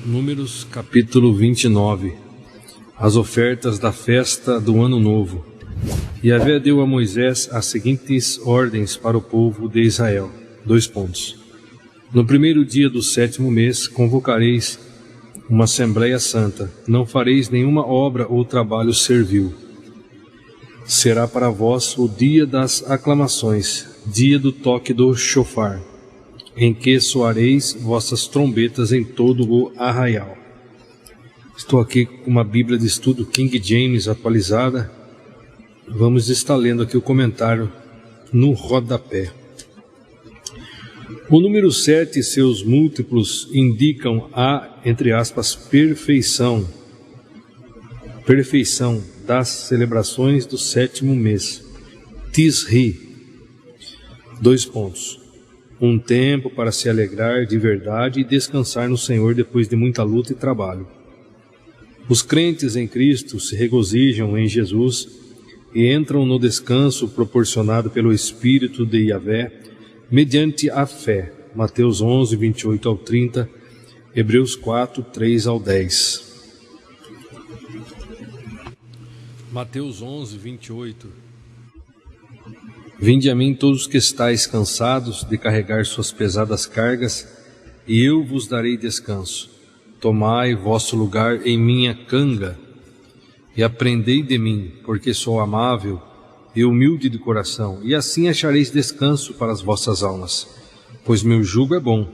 Números capítulo 29. As ofertas da festa do Ano Novo. Yahvé deu a Moisés as seguintes ordens para o povo de Israel. 2 pontos. No primeiro dia do 7º mês, convocareis uma Assembleia Santa. Não fareis nenhuma obra ou trabalho servil. Será para vós o dia das aclamações, dia do toque do shofar, em que soareis vossas trombetas em todo o arraial. Estou aqui com uma Bíblia de estudo King James atualizada. Vamos estar lendo aqui o comentário no rodapé. O número 7 e seus múltiplos indicam a, entre aspas, perfeição das celebrações do 7º mês. Tisri. 2 pontos. Um tempo para se alegrar de verdade e descansar no Senhor depois de muita luta e trabalho. Os crentes em Cristo se regozijam em Jesus e entram no descanso proporcionado pelo Espírito de Yahvé mediante a fé. Mateus 11, 28 ao 30, Hebreus 4, 3 ao 10. Mateus 11, 28. Vinde a mim todos os que estáis cansados de carregar suas pesadas cargas, e eu vos darei descanso. Tomai vosso lugar em minha canga, e aprendei de mim, porque sou amável e humilde de coração, e assim achareis descanso para as vossas almas, pois meu jugo é bom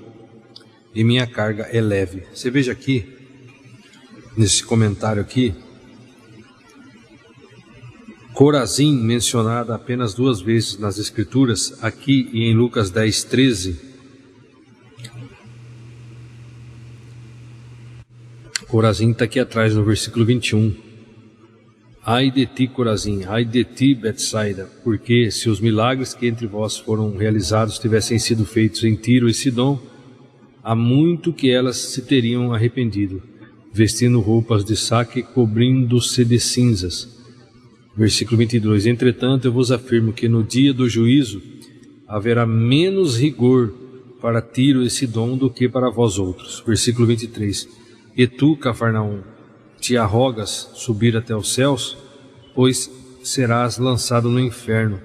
e minha carga é leve. Você veja aqui, nesse comentário aqui, Corazim mencionada apenas 2 vezes nas Escrituras, aqui e em Lucas 10, 13. Corazim está aqui atrás no versículo 21. Ai de ti, Corazim, ai de ti, Betsaida, porque se os milagres que entre vós foram realizados tivessem sido feitos em Tiro e Sidom, há muito que elas se teriam arrependido, vestindo roupas de saque e cobrindo-se de cinzas. Versículo 22. Entretanto, eu vos afirmo que no dia do juízo haverá menos rigor para Tiro e Sidom do que para vós outros. Versículo 23. E tu, Cafarnaum, te arrogas subir até os céus, pois serás lançado no inferno.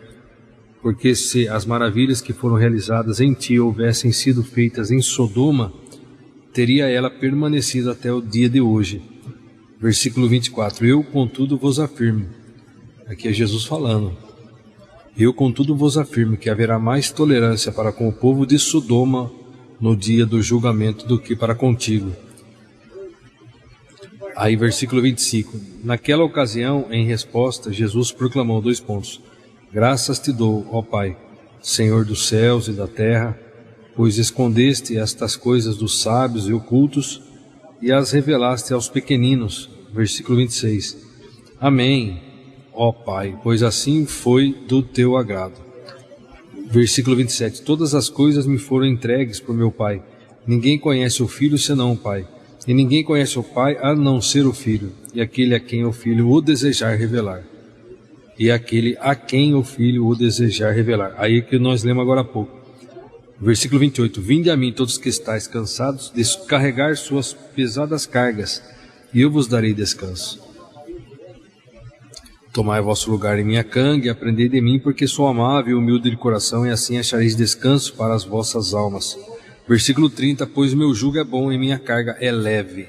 Porque se as maravilhas que foram realizadas em ti houvessem sido feitas em Sodoma, teria ela permanecido até o dia de hoje. Versículo 24. Eu, contudo, vos afirmo. Aqui é Jesus falando. Eu, contudo, vos afirmo que haverá mais tolerância para com o povo de Sodoma no dia do julgamento do que para contigo. Aí, versículo 25. Naquela ocasião, em resposta, Jesus proclamou 2 pontos. Graças te dou, ó Pai, Senhor dos céus e da terra, pois escondeste estas coisas dos sábios e ocultos e as revelaste aos pequeninos. Versículo 26. Amém, ó Pai, pois assim foi do teu agrado. Versículo 27. Todas as coisas me foram entregues por meu Pai. Ninguém conhece o Filho senão o Pai. E ninguém conhece o Pai a não ser o Filho, e aquele a quem o Filho o desejar revelar. E aquele a quem o Filho o desejar revelar. Aí que nós lemos agora há pouco. Versículo 28. Vinde a mim todos que estáis cansados de carregar suas pesadas cargas, e eu vos darei descanso. Tomai vosso lugar em minha canga e aprendei de mim, porque sou amável e humilde de coração, e assim achareis descanso para as vossas almas. Versículo 30, pois meu jugo é bom e minha carga é leve.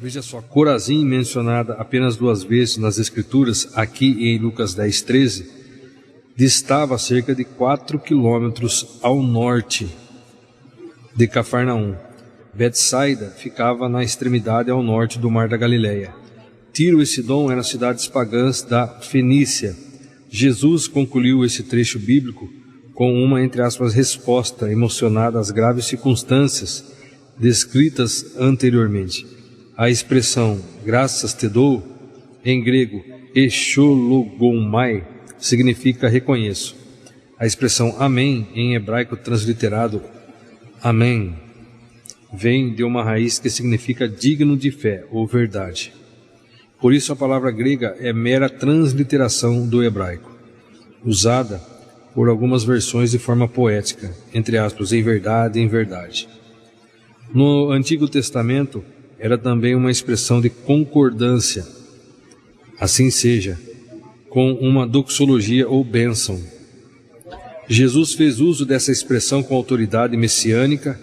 Veja só, Corazim, mencionada apenas 2 vezes nas Escrituras, aqui e em Lucas 10, 13, distava cerca de 4 quilômetros ao norte de Cafarnaum. Betsaida ficava na extremidade ao norte do Mar da Galileia. Tiro e Sidom eram cidades pagãs da Fenícia. Jesus concluiu esse trecho bíblico com uma, entre aspas, resposta emocionada às graves circunstâncias descritas anteriormente. A expressão graças te dou, em grego, echologomai, significa reconheço. A expressão amém, em hebraico transliterado amém, vem de uma raiz que significa digno de fé ou verdade. Por isso a palavra grega é mera transliteração do hebraico, usada por algumas versões de forma poética, entre aspas, em verdade, em verdade. No Antigo Testamento era também uma expressão de concordância, assim seja, com uma doxologia ou bênção. Jesus fez uso dessa expressão com autoridade messiânica,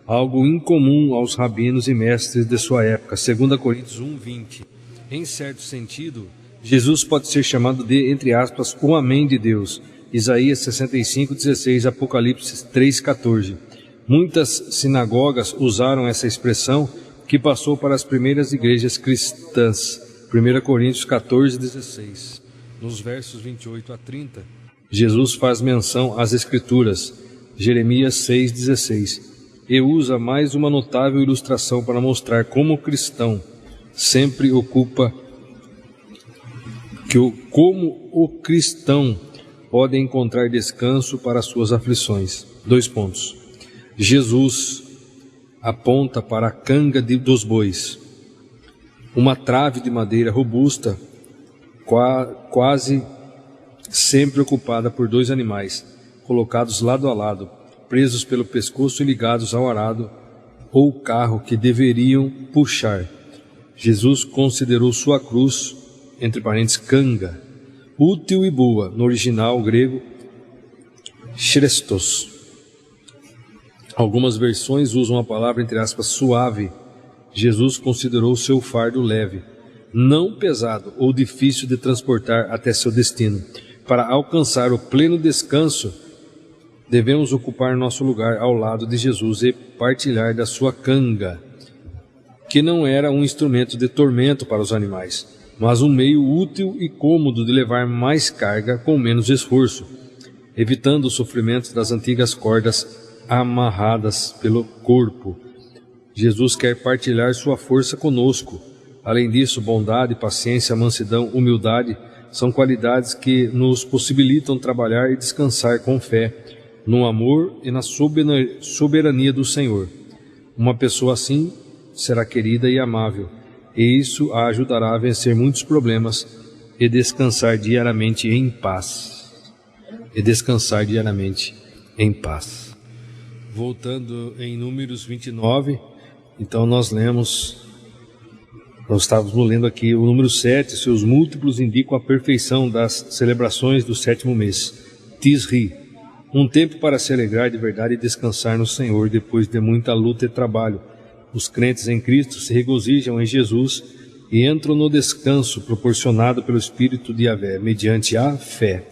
algo incomum aos rabinos e mestres de sua época. 2 Coríntios 1:20. Em certo sentido, Jesus pode ser chamado de, entre aspas, o Amém de Deus. Isaías 65:16, Apocalipse 3:14. Muitas sinagogas usaram essa expressão, que passou para as primeiras igrejas cristãs. 1 Coríntios 14:16. Nos versos 28 a 30, Jesus faz menção às Escrituras, Jeremias 6:16, e usa mais uma notável ilustração para mostrar como o cristão sempre ocupa como o cristão pode encontrar descanso para suas aflições. 2 pontos. Jesus aponta para a canga dos bois, uma trave de madeira robusta, quase sempre ocupada por 2 animais, colocados lado a lado, presos pelo pescoço e ligados ao arado ou carro que deveriam puxar. Jesus considerou sua cruz, entre parênteses, canga, útil e boa, no original grego, chrestos. Algumas versões usam a palavra, entre aspas, suave. Jesus considerou seu fardo leve, não pesado ou difícil de transportar até seu destino. Para alcançar o pleno descanso, devemos ocupar nosso lugar ao lado de Jesus e partilhar da sua canga, que não era um instrumento de tormento para os animais, mas um meio útil e cômodo de levar mais carga com menos esforço, evitando os sofrimentos das antigas cordas amarradas pelo corpo. Jesus quer partilhar sua força conosco. Além disso, bondade, paciência, mansidão, humildade são qualidades que nos possibilitam trabalhar e descansar com fé no amor e na soberania do Senhor. Uma pessoa assim será querida e amável, e isso a ajudará a vencer muitos problemas e descansar diariamente em paz. Voltando em Números 29, então nós estávamos lendo aqui o número 7, seus múltiplos indicam a perfeição das celebrações do 7º mês, Tisri, um tempo para se alegrar de verdade e descansar no Senhor depois de muita luta e trabalho. Os crentes em Cristo se regozijam em Jesus e entram no descanso proporcionado pelo Espírito de Yahvé, mediante a fé.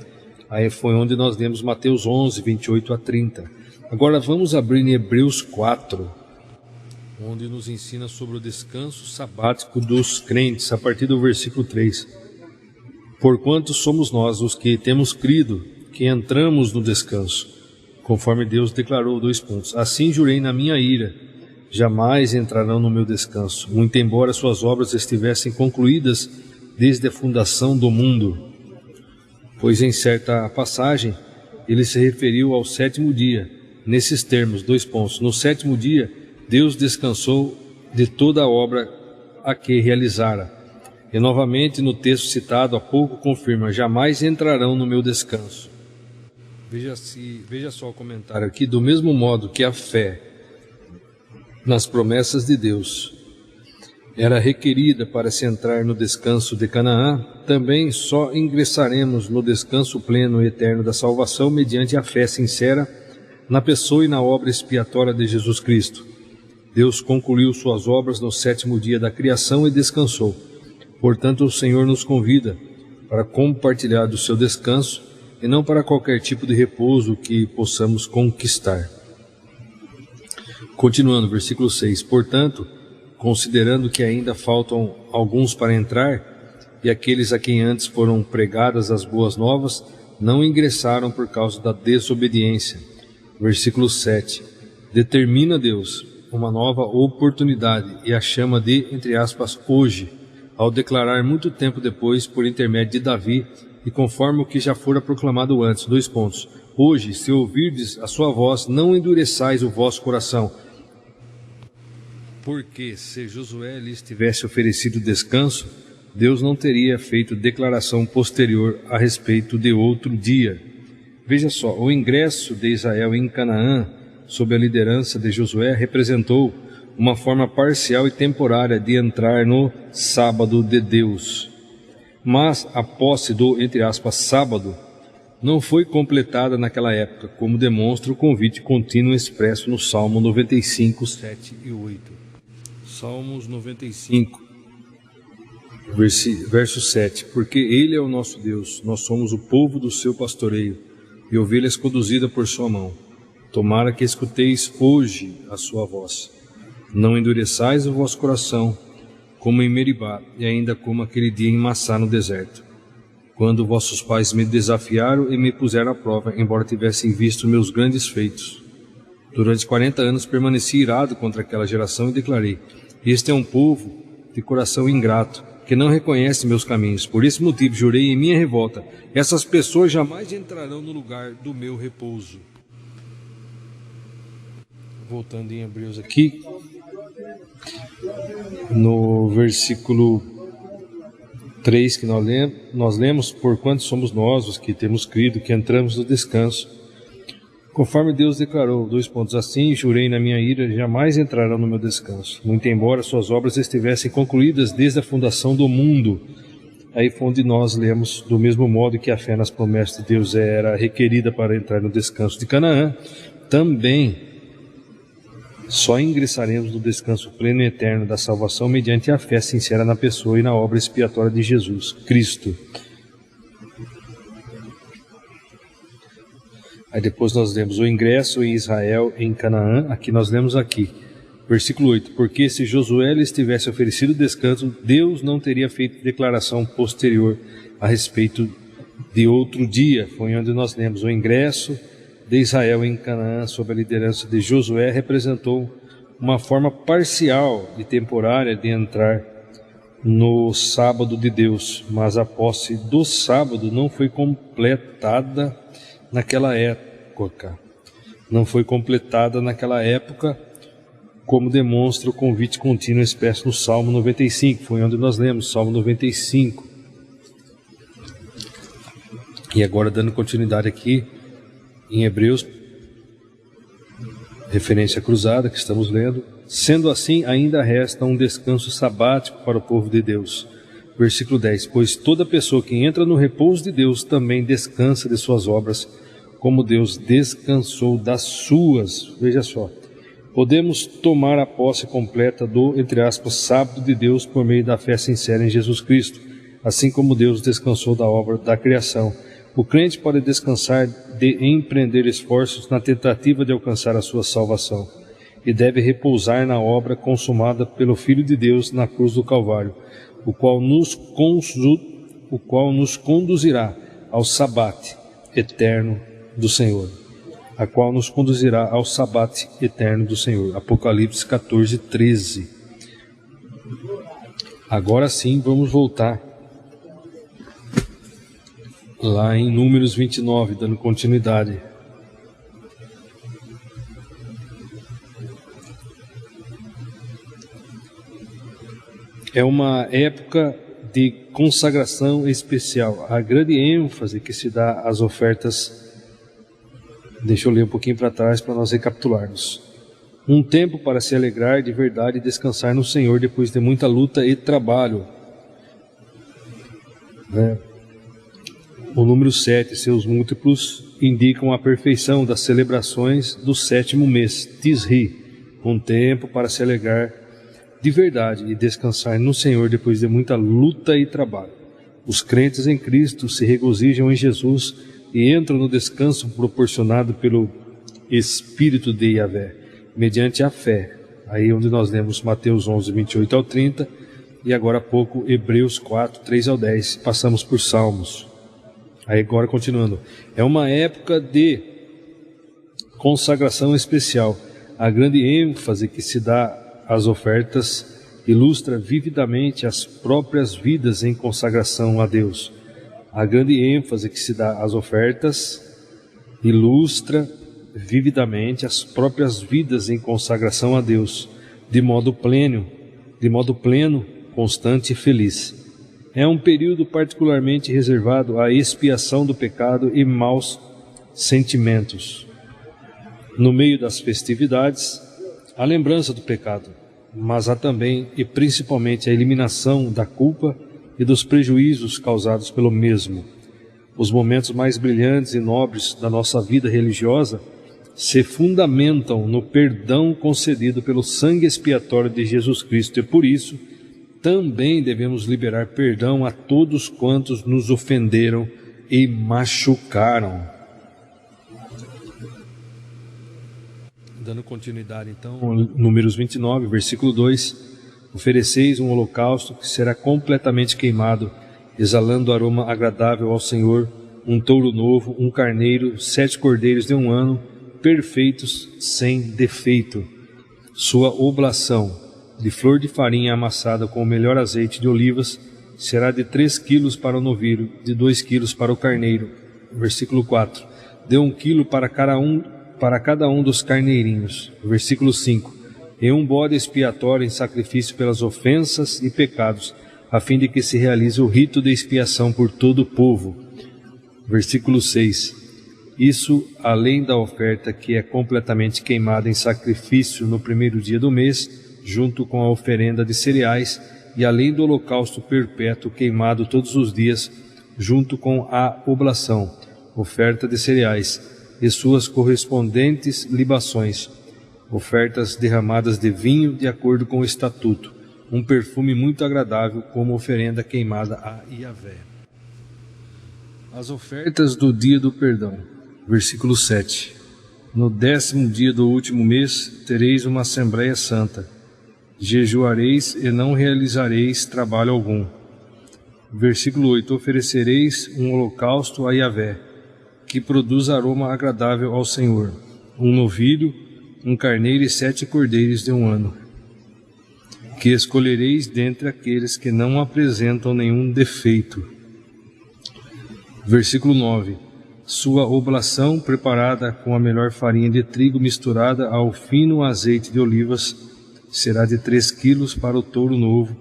Aí foi onde nós lemos Mateus 11, 28 a 30. Agora vamos abrir em Hebreus 4, onde nos ensina sobre o descanso sabático dos crentes, a partir do versículo 3. Porquanto somos nós os que temos crido, que entramos no descanso, conforme Deus declarou, 2 pontos. Assim jurei na minha ira, jamais entrarão no meu descanso, muito embora suas obras estivessem concluídas desde a fundação do mundo. Pois em certa passagem, ele se referiu ao 7º dia, nesses termos, 2 pontos. No 7º dia, Deus descansou de toda a obra a que realizara. E novamente no texto citado há pouco confirma, jamais entrarão no meu descanso. Veja só o comentário aqui, do mesmo modo que a fé nas promessas de Deus era requerida para se entrar no descanso de Canaã, também só ingressaremos no descanso pleno e eterno da salvação mediante a fé sincera na pessoa e na obra expiatória de Jesus Cristo. Deus concluiu suas obras no 7º dia da criação e descansou. Portanto, o Senhor nos convida para compartilhar do seu descanso e não para qualquer tipo de repouso que possamos conquistar. Continuando, versículo 6. Portanto, considerando que ainda faltam alguns para entrar, e aqueles a quem antes foram pregadas as boas novas, não ingressaram por causa da desobediência. Versículo 7. Determina Deus uma nova oportunidade e a chama de, entre aspas, hoje, ao declarar muito tempo depois, por intermédio de Davi, e conforme o que já fora proclamado antes, 2 pontos. Hoje, se ouvirdes a sua voz, não endureçais o vosso coração. Porque se Josué lhes tivesse oferecido descanso, Deus não teria feito declaração posterior a respeito de outro dia. Veja só, o ingresso de Israel em Canaã, sob a liderança de Josué, representou uma forma parcial e temporária de entrar no sábado de Deus. Mas a posse do, entre aspas, sábado, não foi completada naquela época, como demonstra o convite contínuo expresso no Salmo 95, 7 e 8. Salmos 95, verso 7. Porque Ele é o nosso Deus, nós somos o povo do seu pastoreio, e ovelhas conduzidas por sua mão. Tomara que escuteis hoje a sua voz. Não endureçais o vosso coração, como em Meribá, e ainda como aquele dia em Massá no deserto, quando vossos pais me desafiaram e me puseram à prova, embora tivessem visto meus grandes feitos. Durante 40 anos permaneci irado contra aquela geração e declarei: este é um povo de coração ingrato, que não reconhece meus caminhos. Por esse motivo jurei em minha revolta: essas pessoas jamais entrarão no lugar do meu repouso. Voltando em Hebreus aqui, no versículo 3 que nós lemos: porquanto somos nós os que temos crido, que entramos no descanso, conforme Deus declarou, assim, jurei na minha ira, jamais entrarão no meu descanso, muito embora suas obras estivessem concluídas desde a fundação do mundo. Aí foi onde nós lemos: do mesmo modo que a fé nas promessas de Deus era requerida para entrar no descanso de Canaã, também só ingressaremos no descanso pleno e eterno da salvação mediante a fé sincera na pessoa e na obra expiatória de Jesus Cristo. Aí depois nós lemos o ingresso em Israel em Canaã. Aqui nós lemos versículo 8: porque se Josué lhes tivesse oferecido descanso, Deus não teria feito declaração posterior a respeito de outro dia. Foi onde nós lemos: o ingresso de Israel em Canaã sob a liderança de Josué representou uma forma parcial e temporária de entrar no sábado de Deus, mas a posse do sábado não foi completada naquela época. Não foi completada naquela época, como demonstra o convite contínuo expresso no Salmo 95. Foi onde nós lemos, Salmo 95. E agora, dando continuidade aqui em Hebreus, referência cruzada que estamos lendo: sendo assim, ainda resta um descanso sabático para o povo de Deus. Versículo 10: pois toda pessoa que entra no repouso de Deus também descansa de suas obras, como Deus descansou das suas. Veja só, podemos tomar a posse completa do, entre aspas, sábado de Deus por meio da fé sincera em Jesus Cristo, assim como Deus descansou da obra da criação. O crente pode descansar de empreender esforços na tentativa de alcançar a sua salvação, e deve repousar na obra consumada pelo Filho de Deus na cruz do Calvário, o qual nos conduzirá ao sabate eterno do Senhor. Apocalipse 14, 13. Agora sim, vamos voltar lá em Números 29, dando continuidade. É uma época de consagração especial. A grande ênfase que se dá às ofertas. Deixa eu ler um pouquinho para trás para nós recapitularmos. Um tempo para se alegrar de verdade e descansar no Senhor depois de muita luta e trabalho. O número 7, seus múltiplos, indicam a perfeição das celebrações do 7º mês, Tisri, um tempo para se alegrar de verdade e descansar no Senhor depois de muita luta e trabalho. Os crentes em Cristo se regozijam em Jesus e entram no descanso proporcionado pelo Espírito de Yahvé, mediante a fé. Aí onde nós lemos Mateus 11, 28 ao 30, e agora há pouco Hebreus 4, 3 ao 10, passamos por Salmos. Aí agora continuando, é uma época de consagração especial. A grande ênfase que se dá às ofertas ilustra vividamente as próprias vidas em consagração a Deus. A grande ênfase que se dá às ofertas ilustra vividamente as próprias vidas em consagração a Deus, de modo pleno, constante e feliz. É um período particularmente reservado à expiação do pecado e maus sentimentos. No meio das festividades, a lembrança do pecado mas há também e principalmente a eliminação da culpa e dos prejuízos causados pelo mesmo. Os momentos mais brilhantes e nobres da nossa vida religiosa se fundamentam no perdão concedido pelo sangue expiatório de Jesus Cristo, e por isso também devemos liberar perdão a todos quantos nos ofenderam e machucaram. Dando continuidade então, Números 29, versículo 2: ofereceis um holocausto que será completamente queimado, exalando aroma agradável ao Senhor, um touro novo, um carneiro, 7 cordeiros de 1 ano, perfeitos, sem defeito. Sua oblação, de flor de farinha amassada com o melhor azeite de olivas, será de 3 quilos para o novilho, de 2 quilos para o carneiro. Versículo 4: dê 1 quilo para cada um dos carneirinhos. Versículo 5: e um bode expiatório em sacrifício pelas ofensas e pecados, a fim de que se realize o rito de expiação por todo o povo. Versículo 6: isso além da oferta que é completamente queimada em sacrifício no primeiro dia do mês, junto com a oferenda de cereais, e além do holocausto perpétuo queimado todos os dias, junto com a oblação, oferta de cereais, e suas correspondentes libações, ofertas derramadas de vinho de acordo com o estatuto, um perfume muito agradável como oferenda queimada a Yahvé. As ofertas do dia do perdão. Versículo 7: no 10º dia do último mês tereis uma assembléia santa, jejuareis e não realizareis trabalho algum. Versículo 8: oferecereis um holocausto a Yahvé, que produz aroma agradável ao Senhor, um novilho, um carneiro e 7 cordeiros de 1 ano, que escolhereis dentre aqueles que não apresentam nenhum defeito. Versículo 9: sua oblação, preparada com a melhor farinha de trigo misturada ao fino azeite de olivas, será de 3 quilos para o touro novo,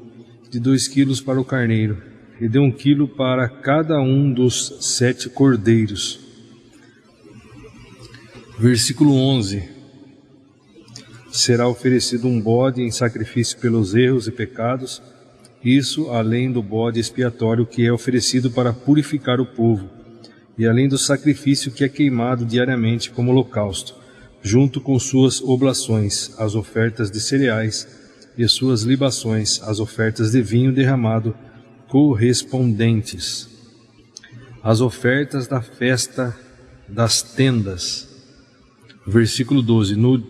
de 2 quilos para o carneiro, e de 1 quilo para cada um dos 7 cordeiros. Versículo 11: será oferecido um bode em sacrifício pelos erros e pecados, isso além do bode expiatório que é oferecido para purificar o povo, e além do sacrifício que é queimado diariamente como holocausto, junto com suas oblações, as ofertas de cereais, e suas libações, as ofertas de vinho derramado correspondentes. As ofertas da festa das tendas. Versículo 12: no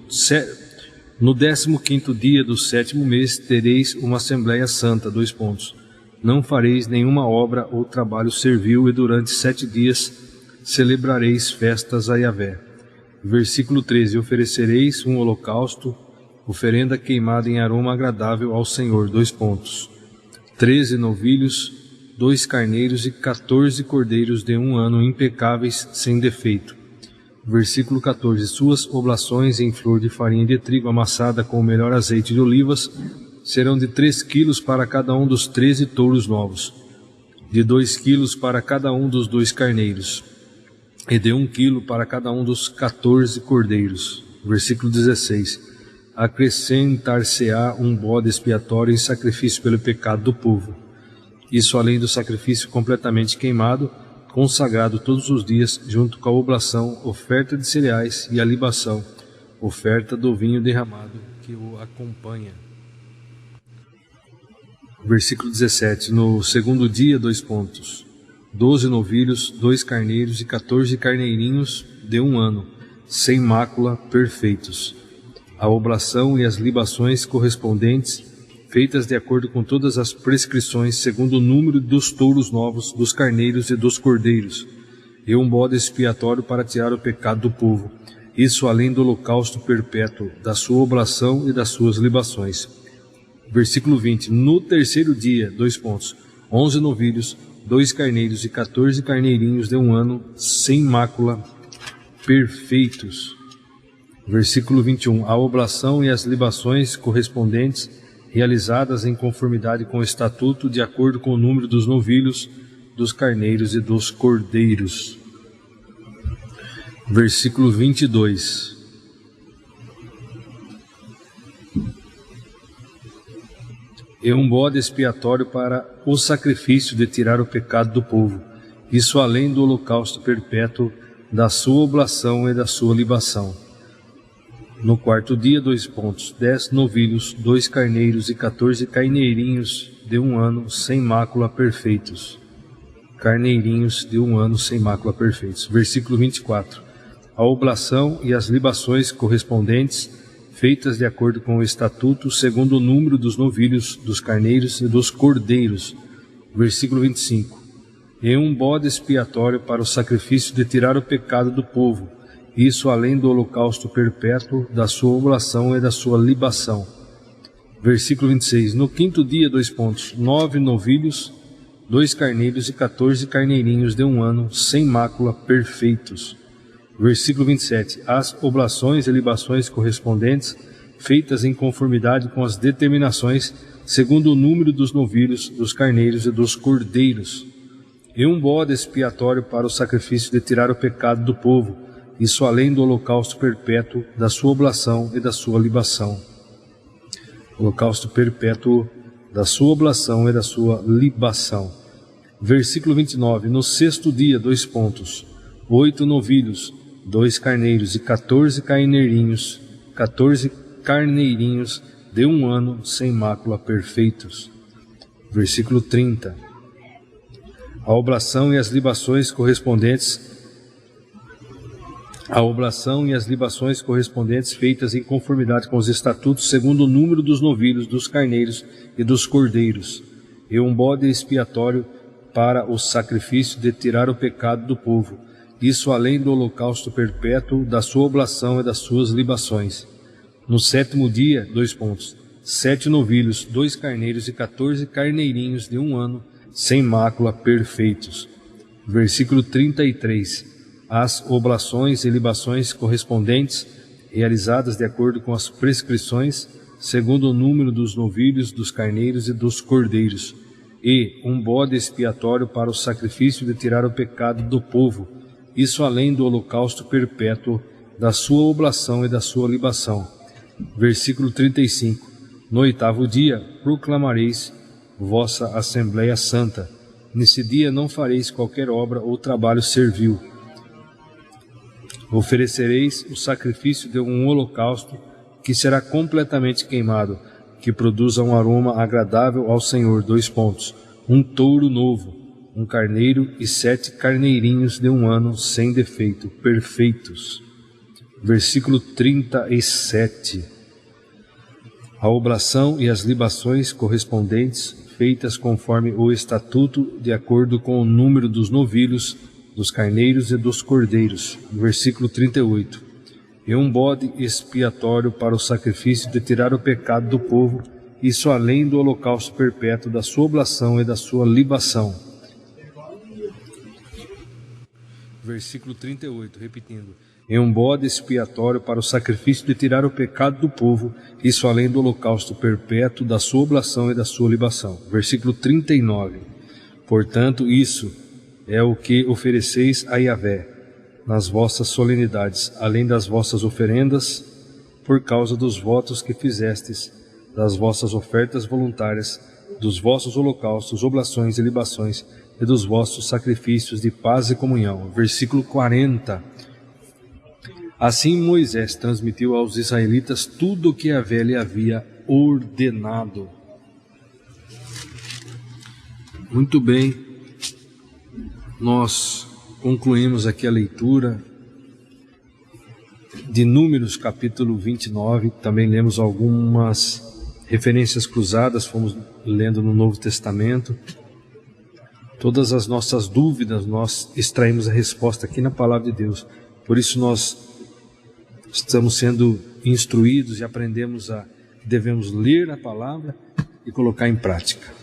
15º dia do 7º mês tereis uma assembléia santa. Não fareis nenhuma obra ou trabalho servil, e durante 7 dias celebrareis festas a Yahvé. Versículo 13: oferecereis um holocausto, oferenda queimada em aroma agradável ao Senhor. 13 novilhos, 2 carneiros e 14 cordeiros de 1 ano, impecáveis, sem defeito. Versículo 14: suas oblações em flor de farinha de trigo amassada com o melhor azeite de olivas serão de 3 quilos para cada um dos 13 touros novos, de 2 quilos para cada um dos 2 carneiros, e de 1 quilo para cada um dos 14 cordeiros. Versículo 16: acrescentar-se-á um bode expiatório em sacrifício pelo pecado do povo, isso além do sacrifício completamente queimado, consagrado todos os dias, junto com a oblação, oferta de cereais e a libação, oferta do vinho derramado que o acompanha. Versículo 17: no 2º dia, 12 novilhos, 2 carneiros e 14 carneirinhos de 1 ano, sem mácula, perfeitos. A oblação e as libações correspondentes, feitas de acordo com todas as prescrições, segundo o número dos touros novos, dos carneiros e dos cordeiros, e um bode expiatório para tirar o pecado do povo, isso além do holocausto perpétuo, da sua oblação e das suas libações. Versículo 20: no 3º dia, 11 novilhos, 2 carneiros e 14 carneirinhos de 1 ano, sem mácula, perfeitos. Versículo 21: a oblação e as libações correspondentes, realizadas em conformidade com o estatuto, de acordo com o número dos novilhos, dos carneiros e dos cordeiros. Versículo 22: e um bode expiatório para o sacrifício de tirar o pecado do povo, isso além do holocausto perpétuo, da sua oblação e da sua libação. No quarto dia, 10 novilhos, 2 carneiros e 14 carneirinhos de 1 ano, sem mácula, perfeitos. Carneirinhos de 1 ano, sem mácula, perfeitos. Versículo 24. A oblação e as libações correspondentes, feitas de acordo com o estatuto, segundo o número dos novilhos, dos carneiros e dos cordeiros. Versículo 25. E um bode expiatório para o sacrifício de tirar o pecado do povo, isso além do holocausto perpétuo, da sua oblação e da sua libação. Versículo 26. No quinto dia, 9 novilhos, 2 carneiros e 14 carneirinhos de 1 ano, sem mácula, perfeitos. Versículo 27. As oblações e libações correspondentes, feitas em conformidade com as determinações, segundo o número dos novilhos, dos carneiros e dos cordeiros. E um bode expiatório para o sacrifício de tirar o pecado do povo, isso além do holocausto perpétuo, da sua oblação e da sua libação. Holocausto perpétuo, da sua oblação e da sua libação. Versículo 29. No sexto dia, 8 novilhos, 2 carneiros e 14 carneirinhos de 1 ano, sem mácula, perfeitos. Versículo 30. A oblação e as libações correspondentes feitas em conformidade com os estatutos, segundo o número dos novilhos, dos carneiros e dos cordeiros, e um bode expiatório para o sacrifício de tirar o pecado do povo, isso além do holocausto perpétuo, da sua oblação e das suas libações. No sétimo dia, 7 novilhos, 2 carneiros e 14 carneirinhos de 1 ano, sem mácula, perfeitos. Versículo 33. As oblações e libações correspondentes, realizadas de acordo com as prescrições, segundo o número dos novilhos, dos carneiros e dos cordeiros, e um bode expiatório para o sacrifício de tirar o pecado do povo, isso além do holocausto perpétuo, da sua oblação e da sua libação. Versículo 35. No 8º dia proclamareis vossa Assembleia Santa. Nesse dia não fareis qualquer obra ou trabalho servil. Oferecereis o sacrifício de um holocausto que será completamente queimado, que produza um aroma agradável ao Senhor. Um touro novo, um carneiro e 7 carneirinhos de 1 ano, sem defeito, perfeitos. Versículo 37. A oblação e as libações correspondentes, feitas conforme o estatuto, de acordo com o número dos novilhos, dos carneiros e dos cordeiros. Versículo 38. E um bode expiatório para o sacrifício de tirar o pecado do povo, isso além do holocausto perpétuo, da sua oblação e da sua libação. Versículo 38, repetindo. E um bode expiatório para o sacrifício de tirar o pecado do povo, isso além do holocausto perpétuo, da sua oblação e da sua libação. Versículo 39. Portanto, isso é o que ofereceis a Yahvé nas vossas solenidades, além das vossas oferendas, por causa dos votos que fizestes, das vossas ofertas voluntárias, dos vossos holocaustos, oblações e libações, e dos vossos sacrifícios de paz e comunhão. Versículo 40. Assim Moisés transmitiu aos israelitas tudo o que Yahvé lhe havia ordenado. Muito bem, nós concluímos aqui a leitura de Números capítulo 29, também lemos algumas referências cruzadas, fomos lendo no Novo Testamento. Todas as nossas dúvidas nós extraímos a resposta aqui na Palavra de Deus. Por isso nós estamos sendo instruídos e aprendemos a devemos ler a Palavra e colocar em prática.